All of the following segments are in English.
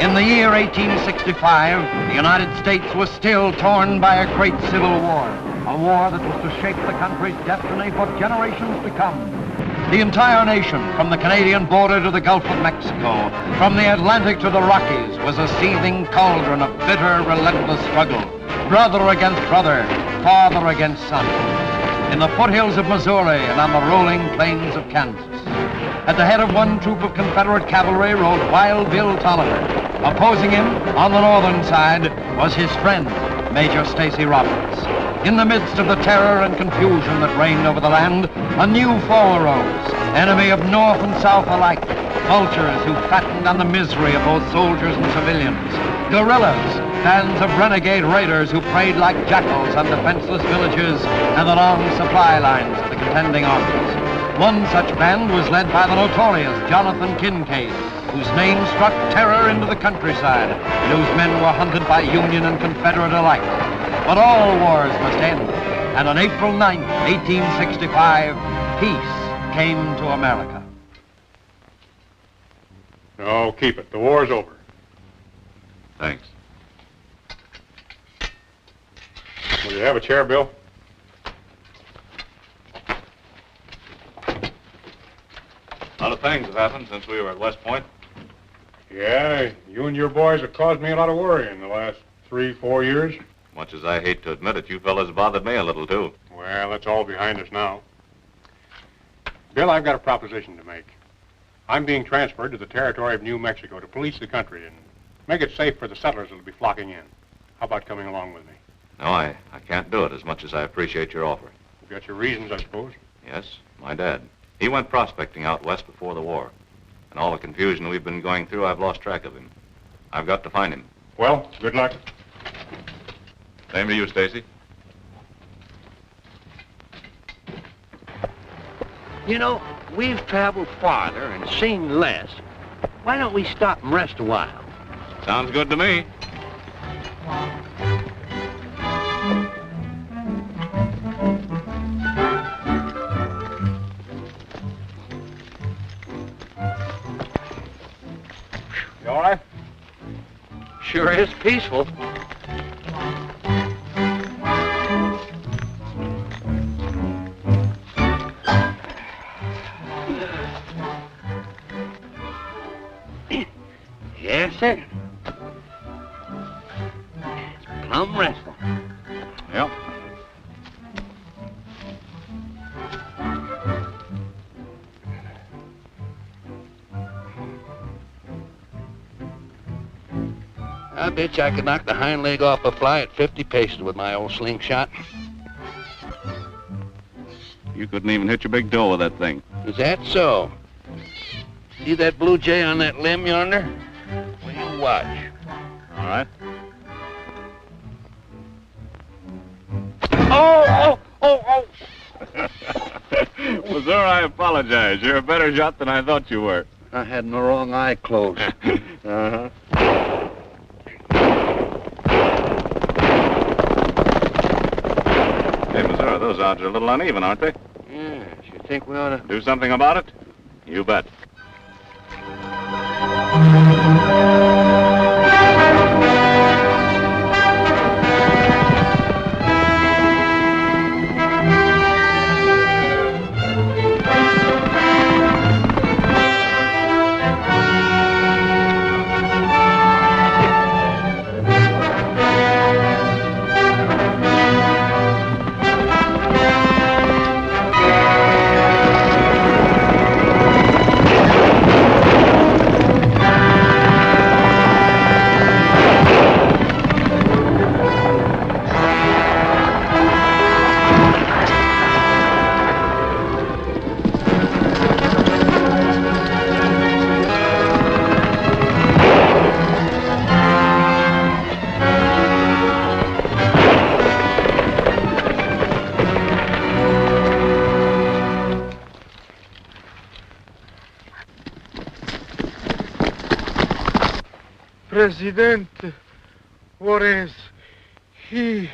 In the year 1865, the United States was still torn by a great civil war, a war that was to shape the country's destiny for generations to come. The entire nation, from the Canadian border to the Gulf of Mexico, from the Atlantic to the Rockies, was a seething cauldron of bitter, relentless struggle. Brother against brother, father against son. In the foothills of Missouri and on the rolling plains of Kansas. At the head of one troop of Confederate cavalry rode wild Bill Tolliver. Opposing him, on the northern side, was his friend, Major Stacy Roberts. In the midst of the terror and confusion that reigned over the land, a new foe arose, enemy of North and South alike, vultures who fattened on the misery of both soldiers and civilians, guerrillas, bands of renegade raiders who preyed like jackals on defenseless villages and the long supply lines of the contending armies. One such band was led by the notorious Jonathan Kincaid, whose name struck terror into the countryside, and whose men were hunted by Union and Confederate alike. But all wars must end, and on April 9th, 1865, peace came to America. No, keep it. The war's over. Thanks. Will you have a chair, Bill? A lot of things have happened since we were at West Point. Yeah, you and your boys have caused me a lot of worry in the last 3-4 years. Much as I hate to admit it, you fellas bothered me a little, too. Well, that's all behind us now. Bill, I've got a proposition to make. I'm being transferred to the territory of New Mexico to police the country and make it safe for the settlers that'll be flocking in. How about coming along with me? No, I can't do it as much as I appreciate your offer. You've got your reasons, I suppose. Yes, my dad. He went prospecting out west before the war. And all the confusion we've been going through, I've lost track of him. I've got to find him. Well, good luck. Same to you, Stacy. You know, we've traveled farther and seen less. Why don't we stop and rest a while? Sounds good to me. You all right? Sure is peaceful. Yes, sir. It's plumb restful. Yep. I bet you I could knock the hind leg off a fly at 50 paces with my old slingshot. You couldn't even hit your big toe with that thing. Is that so? See that blue jay on that limb yonder? Well, you watch. All right. Oh! Well, sir, I apologize. You're a better shot than I thought you were. I had my wrong eye closed. Uh-huh. Hey, Missouri, those odds are a little uneven, aren't they? Yes, you think we ought to... Do something about it? You bet. Presidente, what is he?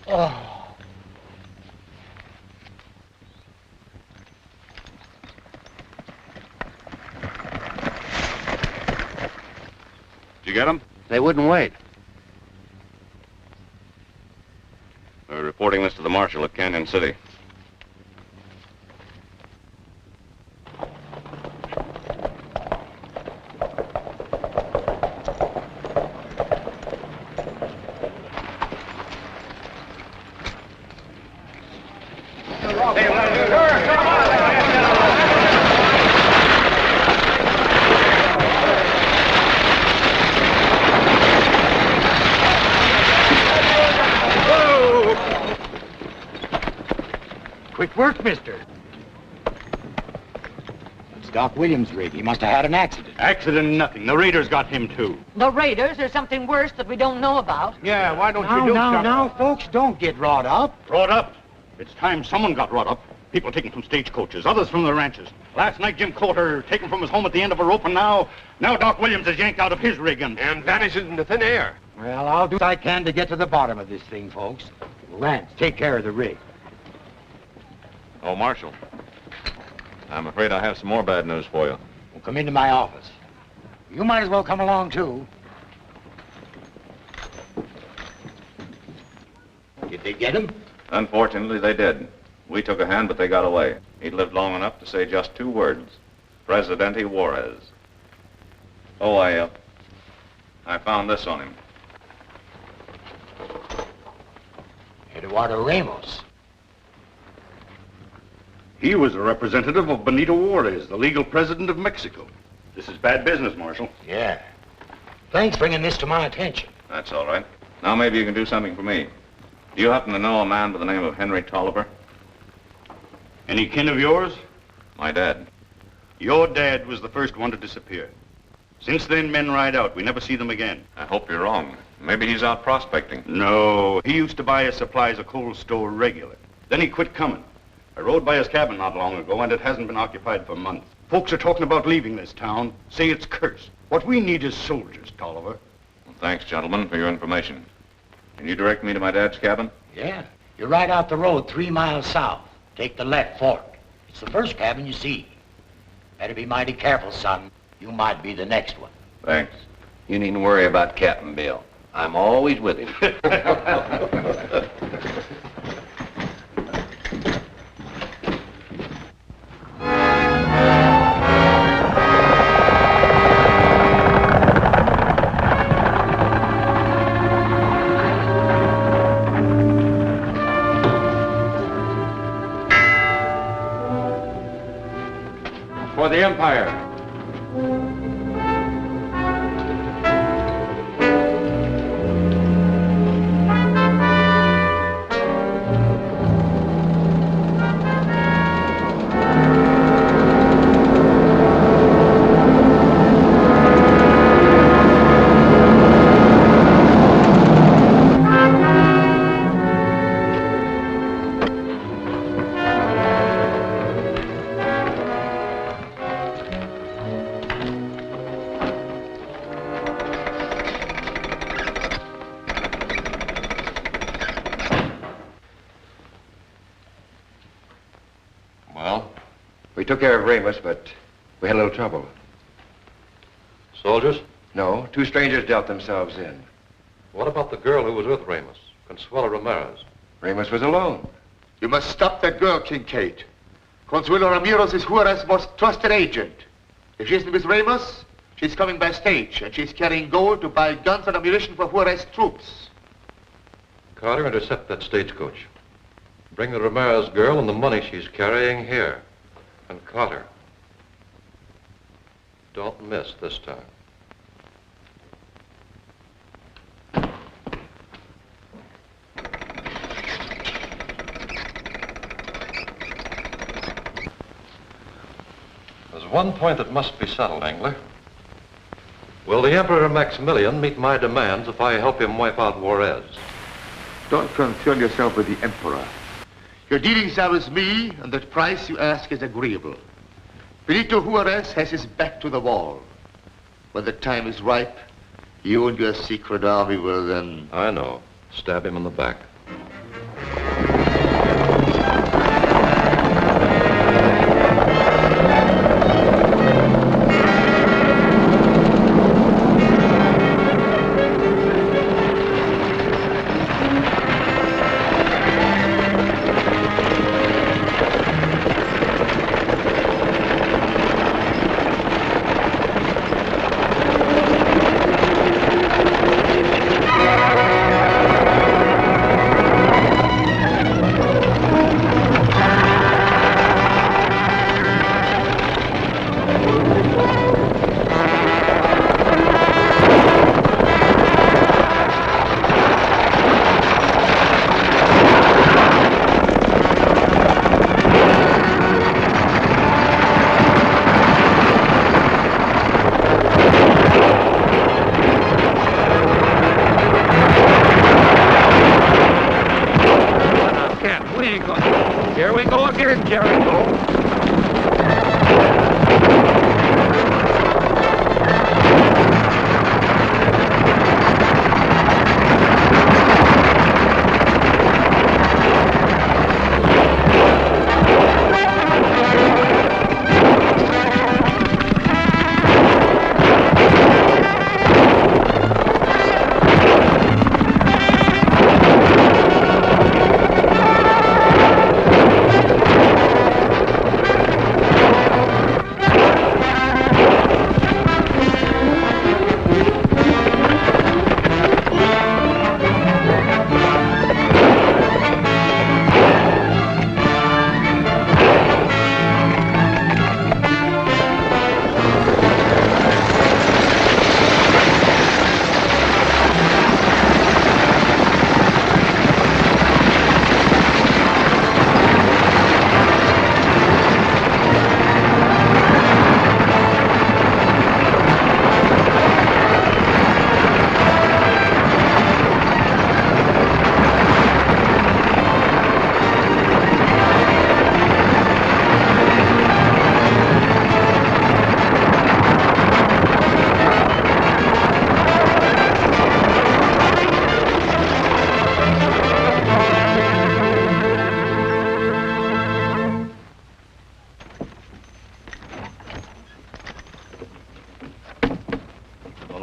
Oh. get them? They wouldn't wait. We're reporting this to the marshal at Canyon City. Quick work, mister. It's Doc Williams' rig. He must have had an accident. Accident nothing. The raiders got him, too. The raiders? There's something worse that we don't know about. Yeah, why don't you do something? Now, folks, don't get wrought up. Brought up? It's time someone got wrought up. People taken from stagecoaches, others from the ranches. Last night, Jim Coulter taken from his home at the end of a rope, and now Doc Williams is yanked out of his rig and vanishes into thin air. Well, I'll do what I can to get to the bottom of this thing, folks. Lance, take care of the rig. Oh, Marshal. I'm afraid I have some more bad news for you. Well, come into my office. You might as well come along, too. Did they get him? Unfortunately, they did. We took a hand, but they got away. He'd lived long enough to say just 2 words. Presidente Juarez. Oh, I found this on him. Eduardo Ramos. he was a representative of Benito Juarez, the legal president of Mexico. This is bad business, Marshal. Yeah. Thanks for bringing this to my attention. That's all right. Now maybe you can do something for me. Do you happen to know a man by the name of Henry Tolliver? Any kin of yours? My dad. Your dad was the first one to disappear. Since then, men ride out. We never see them again. I hope you're wrong. Maybe he's out prospecting. No, he used to buy his supplies at Cold Store regular. Then he quit coming. I rode by his cabin not long ago, and it hasn't been occupied for months. Folks are talking about leaving this town. Say it's cursed. What we need is soldiers, Tolliver. Well, thanks, gentlemen, for your information. Can you direct me to my dad's cabin? Yeah. You're right out the road 3 miles south. Take the left fork. It's the first cabin you see. Better be mighty careful, son. You might be the next one. Thanks. You needn't worry about Captain Bill. I'm always with him. For the Empire. We took care of Ramos, but we had a little trouble. Soldiers? No, 2 strangers dealt themselves in. What about the girl who was with Ramos, Consuelo Ramirez? Ramos was alone. You must stop that girl, Kincaid. Consuelo Ramirez is Juarez's most trusted agent. If she isn't with Ramos, she's coming by stage, and she's carrying gold to buy guns and ammunition for Juarez troops. Carter, intercept that stagecoach. Bring the Ramirez girl and the money she's carrying here. And Carter, don't miss this time. There's one point that must be settled, Engler. Will the Emperor Maximilian meet my demands if I help him wipe out Juarez? Don't concern yourself with the Emperor. Your dealings are with me, and the price you ask is agreeable. Benito Juarez has his back to the wall. When the time is ripe, you and your secret army will then... I know. Stab him in the back.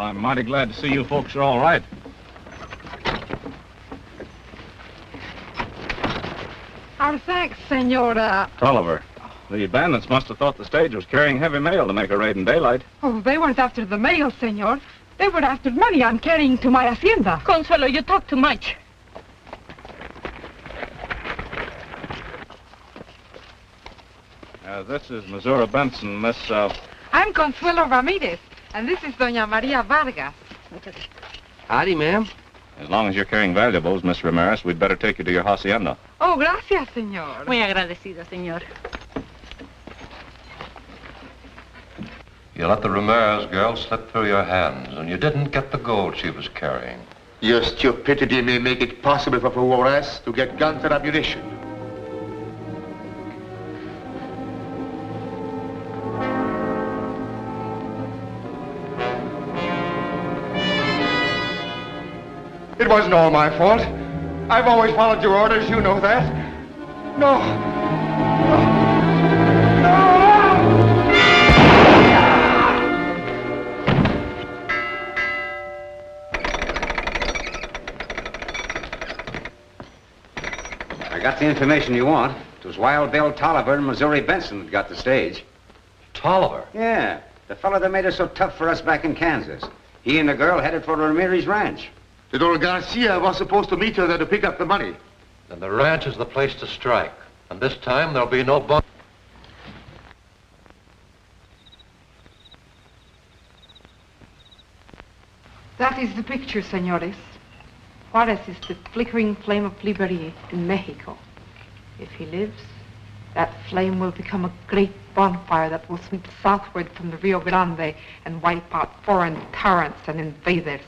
I'm mighty glad to see you folks are all right. Our thanks, Senora. Tolliver, the bandits must have thought the stage was carrying heavy mail to make a raid in daylight. Oh, they weren't after the mail, Senor. They were after money I'm carrying to my hacienda. Consuelo, you talk too much. This is Missouri Benson, Miss, I'm Consuelo Ramirez, and this is Doña Maria Vargas. Howdy, ma'am. As long as you're carrying valuables, Miss Ramirez, we'd better take you to your hacienda. Oh, gracias, Senor. Muy agradecido, señor. You let the Ramirez girl slip through your hands, and you didn't get the gold she was carrying. Your stupidity may make it possible for Juarez to get guns and ammunition. It wasn't all my fault. I've always followed your orders, you know that. No. I got the information you want. It was Wild Bill Tolliver and Missouri Benson that got the stage. Tolliver? Yeah, the fellow that made it so tough for us back in Kansas. He and the girl headed for Ramirez Ranch. That old Garcia was supposed to meet her there to pick up the money. Then the ranch is the place to strike. And this time there'll be no bump. That is the picture, senores. Juarez is the flickering flame of liberty in Mexico. If he lives, that flame will become a great bonfire that will sweep southward from the Rio Grande and wipe out foreign tyrants and invaders.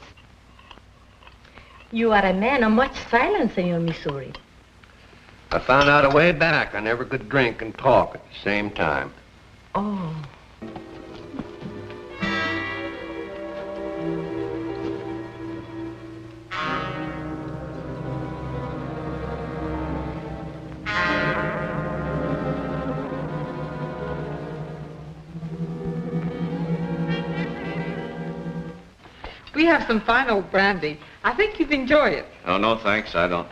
You are a man of much silence, Senor Missouri. I found out a way back I never could drink and talk at the same time. Oh. We have some fine old brandy. I think you'd enjoy it. Oh, no, thanks. I don't.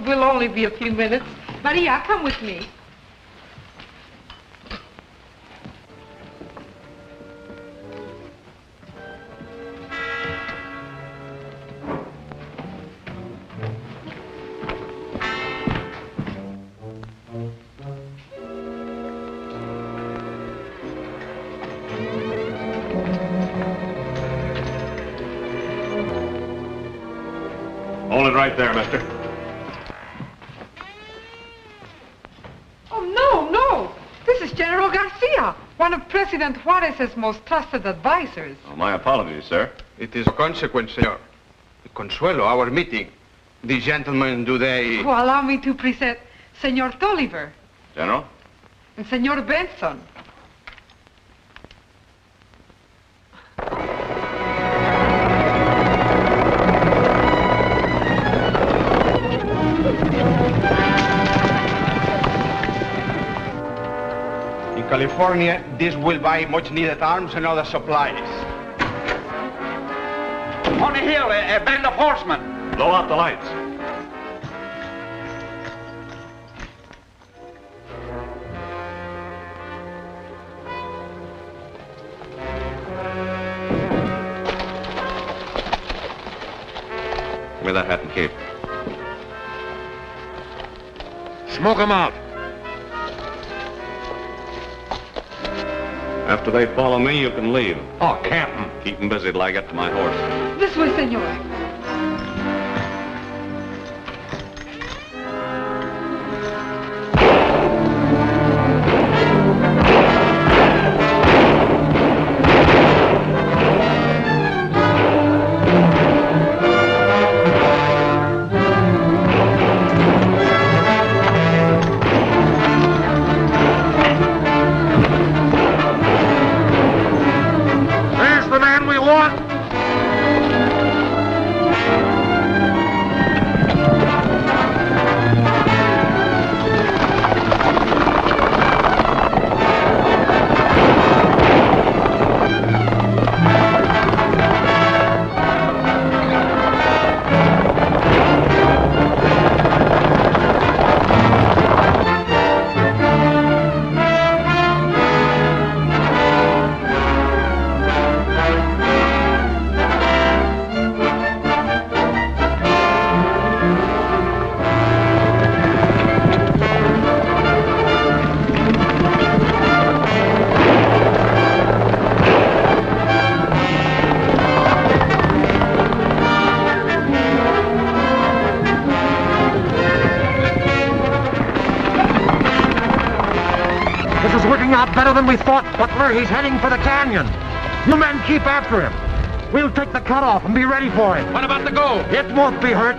We'll only be a few minutes. Maria, come with me. Hold it right there, mister. Oh, no. This is General Garcia, one of President Juarez's most trusted advisors. Oh, my apologies, sir. It is a consequence, senor. Consuelo, our meeting. The gentlemen, do they... Oh, allow me to present Senor Tolliver. General? And Senor Benson. California, this will buy much-needed arms and other supplies. On the hill, a band of horsemen. Blow out the lights. Give me that hat and cape. Smoke them out. After they follow me, you can leave. Oh, Captain. Keep them busy till I get to my horse. This way, senor. This is working out better than we thought, Butler. He's heading for the canyon. You men keep after him. We'll take the cutoff and be ready for him. What about the gold? It won't be hurt.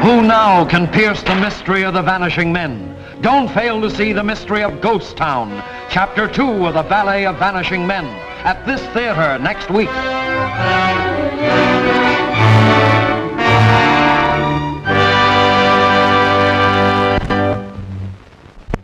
Who now can pierce the mystery of the vanishing men? Don't fail to see The Mystery of Ghost Town, Chapter 2 of the Ballet of Vanishing Men, at this theater next week.